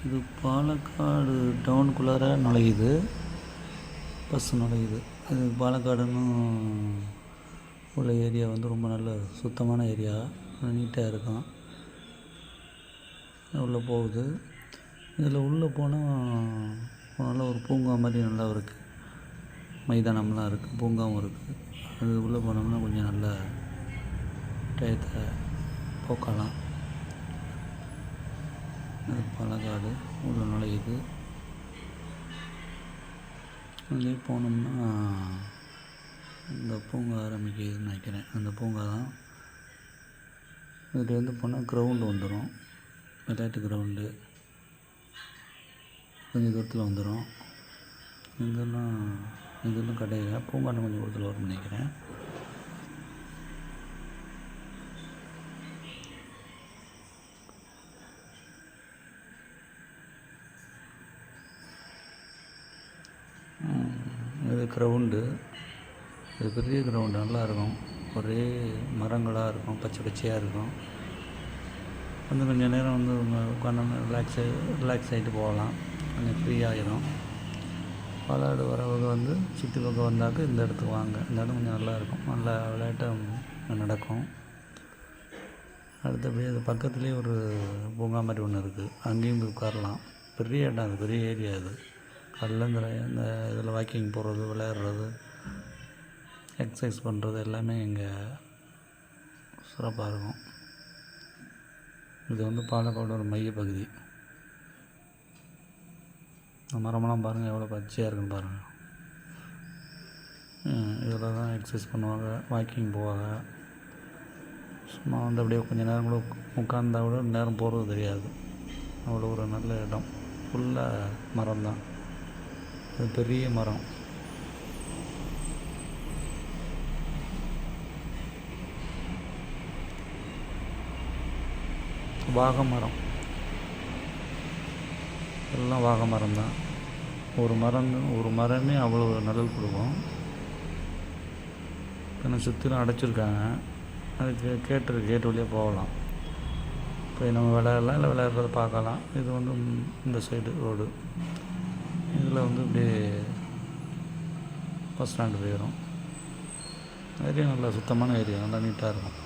இது பாலக்காடு டவுனுக்குள்ளார நுழையுது, பஸ் நுழையுது. இது பாலக்காடுன்னு உள்ள ஏரியா வந்து ரொம்ப நல்ல சுத்தமான ஏரியா, நீட்டாக இருக்கும். உள்ளே போகுது. இதில் உள்ளே போனால் நல்ல ஒரு பூங்கா மாதிரி நல்லா இருக்குது, மைதானம்லாம் இருக்குது, பூங்காவும் இருக்குது. அது உள்ளே போனோம்னா கொஞ்சம் நல்ல டயத்தை போக்கலாம். அது பாலக்காடு உள்ள நுழையுது. அங்கே போனோம்னா இந்த பூங்கா ஆரம்பிக்குதுன்னு நினைக்கிறேன். அந்த பூங்கா தான். இதுலேருந்து போனால் கிரவுண்டு வந்துடும், விளையாட்டு கிரவுண்டு கொஞ்சம் தூரத்தில் வந்துடும். இதெல்லாம் கிடையாது, பூங்கான்னு கொஞ்சம் தூரத்தில் வரும்னு நினைக்கிறேன். இது கிரவுண்டு, இது பெரிய கிரவுண்டு, நல்லாயிருக்கும். ஒரே மரங்களாக இருக்கும், பச்சை பச்சையாக இருக்கும். வந்து கொஞ்சம் நேரம் வந்து உட்காந்து ரிலாக்ஸ் ஆகிட்டு போகலாம், கொஞ்சம் ஃப்ரீயாகிடும். பாலாடு வரவங்க வந்து சுற்றி பக்கம் வந்தாக்க இந்த இடத்துக்கு வாங்க. இந்த இடம் கொஞ்சம் நல்லாயிருக்கும், நல்லா விளையாட்டு நடக்கும். அடுத்தபடி அது பக்கத்துலேயே ஒரு பூங்கா மாதிரி ஒன்று இருக்குது, அங்கேயும் போய் உட்காரலாம். பெரிய இடம், அது பெரிய ஏரியா. அது காலைல இந்த இதில் வாக்கிங் போகிறது, விளையாடுறது, எக்ஸசைஸ் பண்ணுறது எல்லாமே இங்கே சிறப்பாக இருக்கும். இது வந்து பாலக்காடு ஒரு மையப்பகுதி. மரமெல்லாம் பாருங்கள் எவ்வளோ பச்சையாக இருக்குன்னு பாருங்கள். இதில் தான் எக்ஸசைஸ் பண்ணுவாங்க, வாக்கிங் போவாங்க. சும்மா வந்து அப்படியே கொஞ்சம் நேரம் கூட உட்காந்தா கூட நேரம் போகிறது தெரியாது. அவ்வளோ ஒரு நல்ல இடம். ஃபுல்லாக மரம் தான், அது பெரிய மரம். வாகை மரம், எல்லாம் வாகை மரம் தான். ஒரு மரமே அவ்வளோ நிழல் கொடுக்கும். இப்போ சுற்றிலும் அடைச்சிருக்காங்க, அதுக்கு கேட்டு வழியாக போகலாம். இப்போ நம்ம விளையாடலாம், இல்லை விளையாடுறத பார்க்கலாம். இது வந்து இந்த சைடு ரோடு, இதில் வந்து இப்படி பஸ் ஸ்டாண்டு போயிடும். ஏரியா நல்லா சுத்தமான ஏரியா, நல்லா நீட்டாக இருக்கும்.